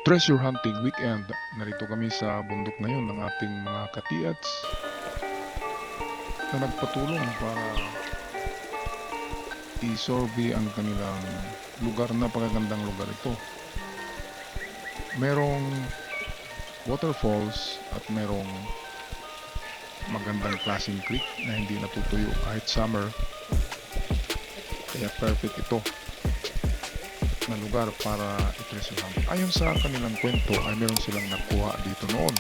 Treasure Hunting Weekend. Narito kami sa bundok ngayon ng ating mga katiats na nagpatulong para i-survey ang kanilang lugar. Napakagandang lugar ito. Merong waterfalls at merong magandang klaseng creek na hindi natutuyo kahit summer. Kaya perfect ito na lugar para i-treasure hunt. Ayon sa kanilang kwento ay meron silang nakuha dito noon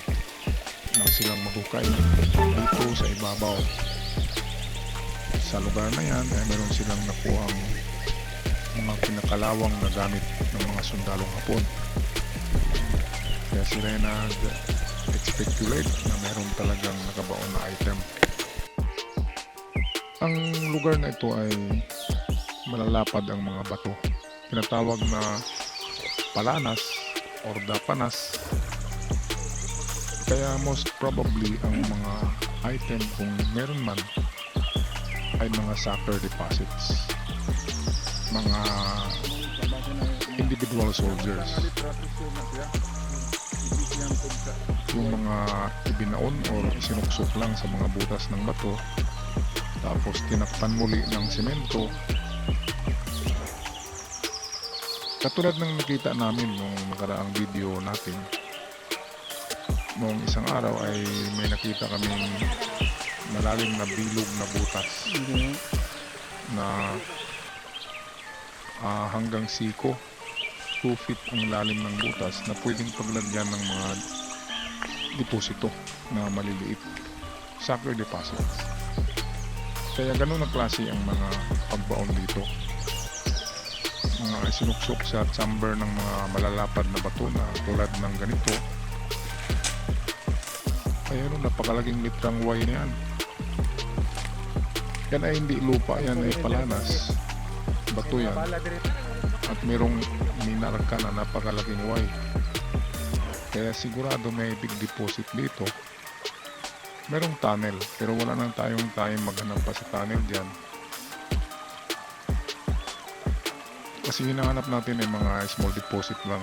nang silang mahukay dito sa ibabaw. Sa lugar na yan ay meron silang nakuha ang mga pinakalawang na gamit ng mga sundalong Hapon. Kaya sila ay nag-speculate na meron talagang nakabaon na item. Ang lugar na ito ay malalapad ang mga bato. Tinatawag na palanas or dapanas. Kaya most probably ang mga item kung meron man ay mga sucker deposits, mga individual soldiers, yung mga ibinaon or isinuksok lang sa mga butas ng bato tapos tinakpan muli ng semento. Katulad ng nakita namin nung nakaraang video natin, noong isang araw ay may nakita kaming malalim na bilog na butas na hanggang siko, 2 feet ang lalim ng butas na pwedeng paglagyan ng mga deposito na maliliit, sucker deposits. Kaya ganun na klase ang mga pagbaon dito, mga sinuksok sa chamber ng mga malalapad na bato na tulad ng ganito. Kaya napakalaging litrang Y na yan. Yan ay hindi lupa, yan ay palanas, bato yan, at merong minarka na napakalaking Y. Kaya sigurado may big deposit dito. Merong tunnel pero wala nang tayong time maghanap pa sa tunnel dyan, kasi hinahanap natin ay mga small deposit lang.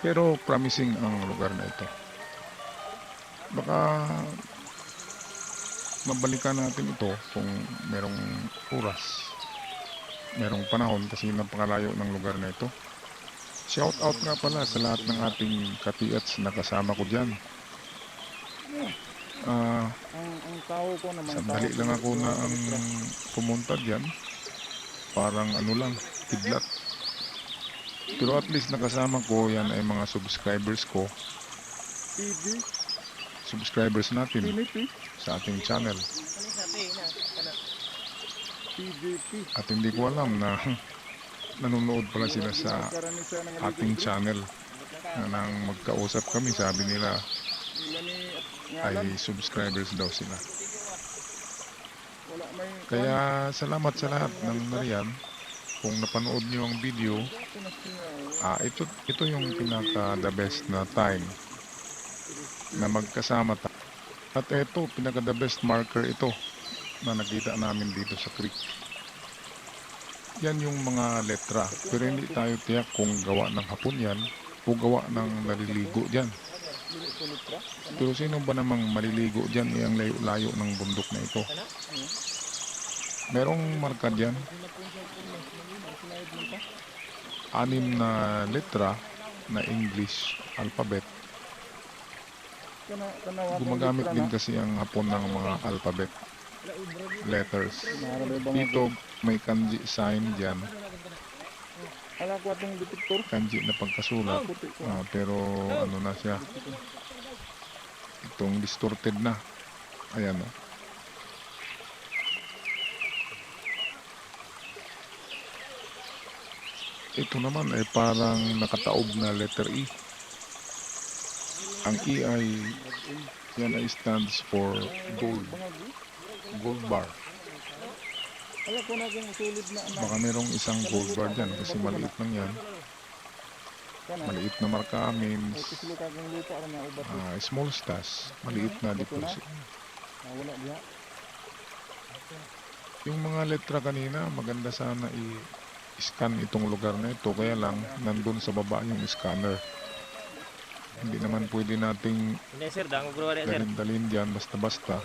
Pero promising ang lugar na ito. Baka mabalikan natin ito kung merong oras, merong panahon, kasi napakalayo ng lugar na ito. Shout out nga pala sa lahat ng ating katiats na kasama ko dyan. Sandali lang ako na ang pumunta dyan. Parang ano lang, kidlat. Pero at least nakasama ko yan ay mga subscribers ko. Subscribers natin sa ating channel. At hindi ko alam na nanonood pala sila sa ating channel. Na nang magkausap kami, sabi nila ay subscribers daw sila. Kaya salamat sa lahat ng nariyan. Kung napanood nyo ang video, ito yung pinaka the best na time na magkasama tayo. At ito, pinaka the best marker ito na nakita namin dito sa creek. Yan yung mga letra, pero hindi tayo tiyak kung gawa ng Hapon yan o gawa ng naliligo dyan. Pero sino ba namang maliligo dyan? Ang layo-layo ng bundok na ito. Merong marka dyan, 6 na letra na English alphabet. Gumagamit din kasi ang Hapon ng mga alphabet letters. Dito may kanji sign dyan, kanji na pagkasulat, pero ano na siya, itong distorted na. Ayan o. Ito naman ay parang nakataob na letter E. Ang E ay yan ay stands for gold, gold bar. Baka merong isang gold bar dyan kasi maliit lang yan. Maliit na marka means small stash, maliit na deposit. Yung mga letra kanina maganda sana scan itong lugar na ito, kaya lang nandun sa baba yung scanner. Hindi naman pwede nating Hindi sir, dango bro sir. dalhin dyan basta-basta.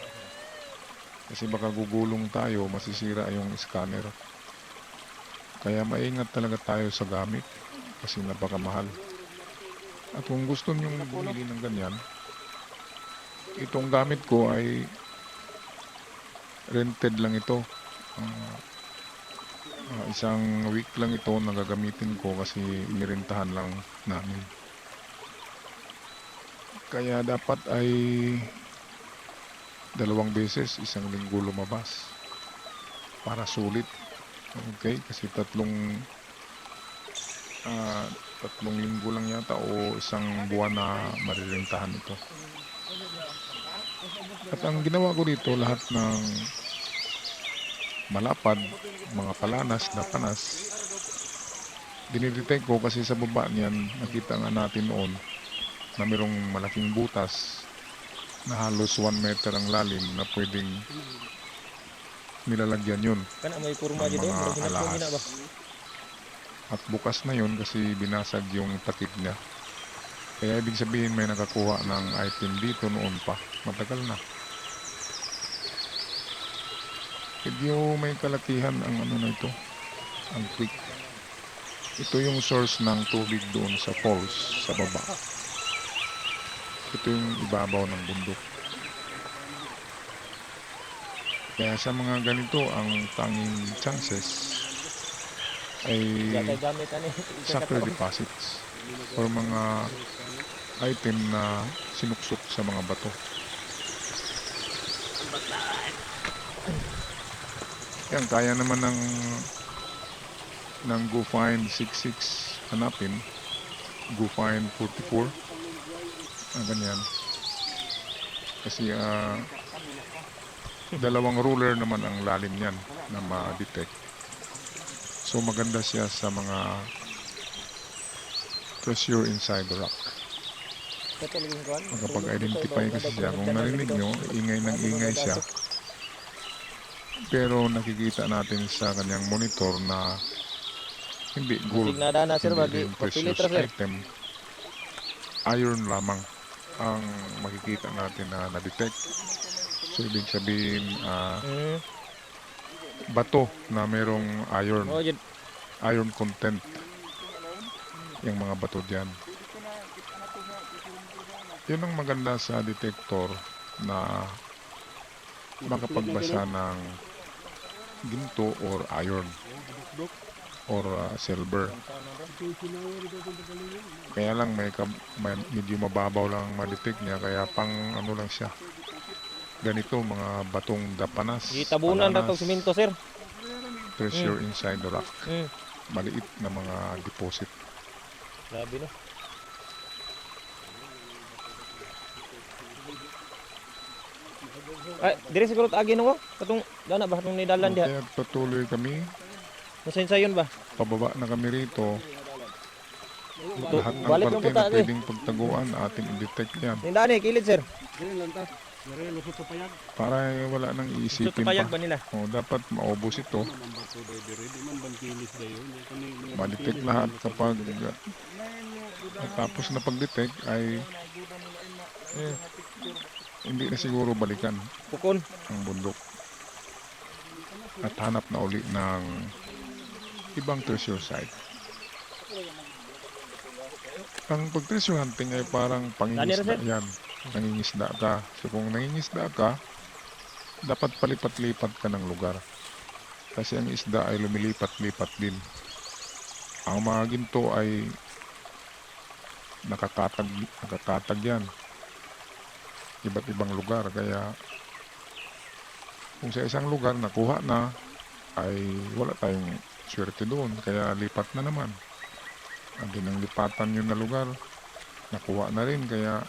Kasi baka gugulong tayo, masisira yung scanner. Kaya maingat talaga tayo sa gamit kasi napakamahal. At kung gusto nyong bumili ng ganyan, itong gamit ko ay rented lang ito. Isang week lang ito na gagamitin ko kasi inirentahan lang namin. Kaya dapat ay 2 beses, 1 linggo lumabas para sulit. Okay, kasi 3 linggo lang yata o 1 buwan na marirentahan ito. At ang ginawa ko dito, lahat ng malapad, mga palanas na panas, dinidetect ko kasi sa baba niyan, nakita nga natin noon na mayroong malaking butas na halos 1 meter ang lalim na pwedeng nilalagyan yun Kana may kurma ng dito, mga murag hinagpon gina ba? alahas. At bukas na yun kasi binasag yung takip niya. Kaya ibig sabihin may nakakuha ng item dito noon pa. Matagal na. Medyo may kalakihan ang ano na ito, ang creek. Ito yung source ng tubig doon sa falls, sa baba. Ito yung ibabaw ng bundok. Kaya sa mga ganito, ang tanging chances ay Kaya gamit ani. sucker deposits or mga item na sinuksok sa mga bato. Yan, kaya naman ng GoFind 66 hanapin, GoFind 44, ganyan. Kasi 2 ruler naman ang lalim niyan na ma-detect. So maganda siya sa mga treasure inside the rock. Makapag-identify kasi siya. Kung narinig nyo, ingay ng ingay siya. Pero nakikita natin sa kanyang monitor na hindi gold, Signada na sir, hindi bagi rin papilit precious ra sir. item. Iron lamang ang makikita natin na na-detect. So ibig sabihin bato na merong iron, Oh, yun. iron content yung mga bato dyan. Yun ang maganda sa detector na makapagbasa ng ginto or iron or silver. Kaya lang may medyo mababaw lang ma-detect niya, kaya pang ano lang siya. Ganito mga batong dapanas, Gitabunan ra tog palanas, semento sir. treasure inside the rock. Mm. Maliit na mga deposit. Grabe no. Ay, dire siguro agi no katong dana ba katong nidalan diha. Kaya patuloy kami, Masensayon ba? pababa na kami rito. Buto, Lahat ng balik ng parte buta na agi. pwedeng pagtaguan, ating i-detect yan. Nindani kilid sir. Para wala nang So iisipin payag pa. ba nila? Dapat maubos ito. Ma-detect lahat kapag tapos na pag-detect ay hindi na siguro balikan Pukon. ang bundok at hanap na uli ng ibang treasure site. Ang pag-treasure hunting ay parang pangingisda yan. Nangingisda ka. So kung nangingisda ka, dapat palipat-lipat ka ng lugar. Kasi ang isda ay lumilipat-lipat din. Ang mga ginto ay nakakatag yan. Iba't ibang lugar. Kaya kung sa isang lugar nakuha na, ay wala tayong swerte doon. Kaya lipat na naman. Andi nang lipatan yun na lugar, nakuha na rin. Kaya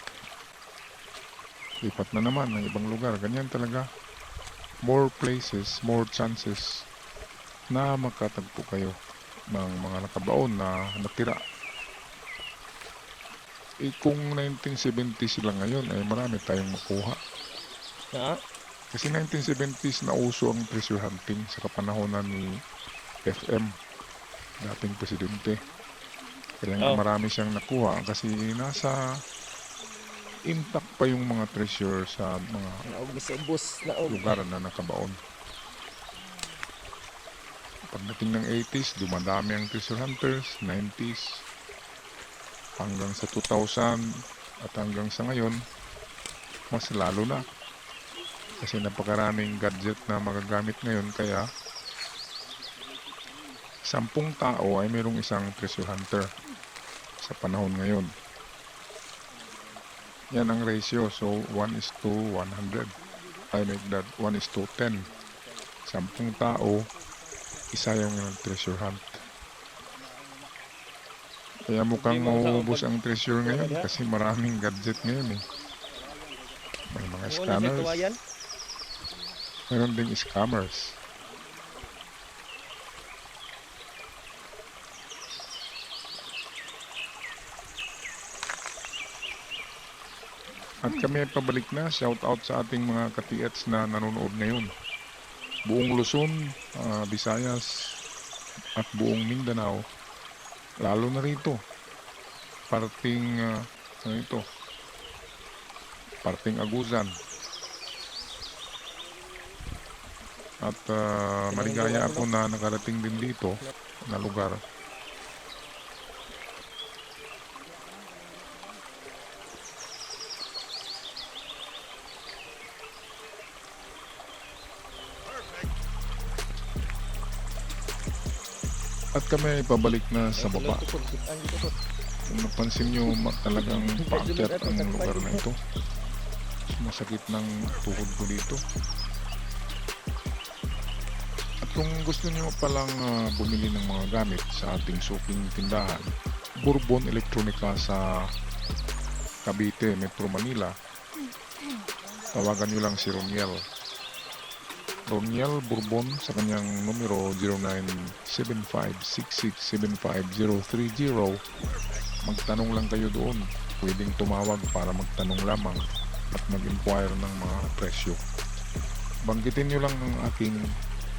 lipat na naman ng ibang lugar. Ganyan talaga. More places, more chances na makatagpo kayo ng mga nakabaon na natira. Kung 1970s lang ngayon ay marami tayong makuha. Kasi 1970s na uso ang treasure hunting sa kapanahonan ni FM. dating presidente. Kaya nga Oh. marami siyang nakuha kasi nasa intact pa yung mga treasure sa mga Naog ni sa bus. Naog. lugar na nakabaon. Pagdating ng 80s, dumadami ang treasure hunters, 90s, hanggang sa 2000 at hanggang sa ngayon, mas lalo na. Kasi napakaraming gadget na magagamit ngayon kaya 10 tao ay mayroong isang treasure hunter sa panahon ngayon. Yan ang ratio. So 1:100. I make that 1:10. 10 tao, isa yung treasure hunt. Kaya mukhang mauubos ang treasure ngayon kasi maraming gadget ngayon eh. May mga Ano sa scanners, kawayan? meron ding scammers. At kami ay pabalik na. Shout out sa ating mga ka-TH na nanonood ngayon. Buong Luzon, Visayas at buong Mindanao. Lalo na rito. Parting parting Agusan. At maligaya ako na nakarating din dito na lugar. At kami ay pabalik na sa baba. Kung napansin nyo, talagang paakyat ang lugar na ito. Masakit ng tuhod ko dito. At kung gusto nyo palang bumili ng mga gamit sa ating suking tindahan, Bourbon Electronica sa Cavite, Metro Manila, tawagan nyo lang si Roniel. Roniel Bourbon sa kanyang numero 097566753030. Magtanong lang kayo doon. Pwedeng tumawag para magtanong lamang at mag-inquire ng mga presyo. Banggitin nyo lang ang aking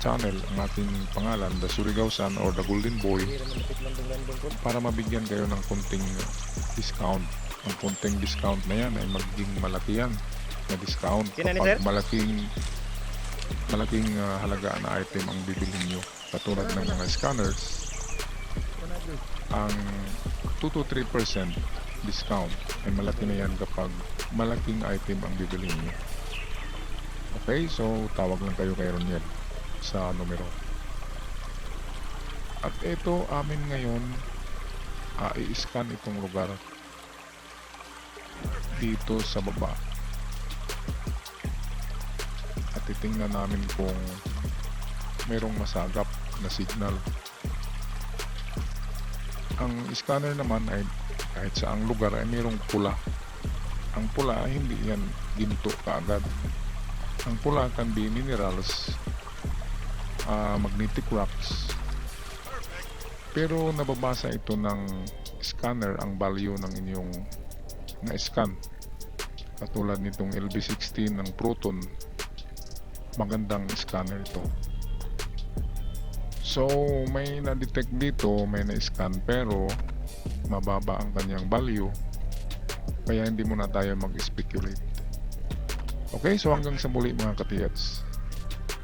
channel, ang aking pangalan, The Surigao Sun or The Golden Boy, para mabigyan kayo ng konting discount. Ang konting discount na yan ay magiging malaki yan na discount kapag malaking halaga na item ang bibilhin nyo. Katulad ng mga scanners, ang 2 to 3% discount ay malaki na yan kapag malaking item ang bibilhin nyo. Okay, so tawag lang kayo kay Roniel sa numero. At ito amin ngayon, i-scan itong lugar dito sa baba. At titingnan namin kung merong masagap na signal. Ang scanner naman ay kahit saang lugar ay merong pula. Ang pula ay hindi yan ginto kaagad. Ang pula can be minerals, magnetic rocks. Pero nababasa ito ng scanner ang value ng inyong na-scan. Katulad nitong LB16 ng Proton, magandang scanner ito. So may na-detect dito, may na-scan pero mababa ang kanyang value, kaya hindi muna tayo mag-speculate. Okay, so hanggang sa muli mga ka-TH.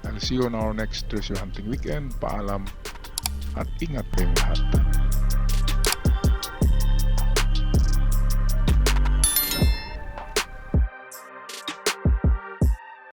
I'll see you on our next treasure hunting weekend. Paalam at ingat kayong lahat.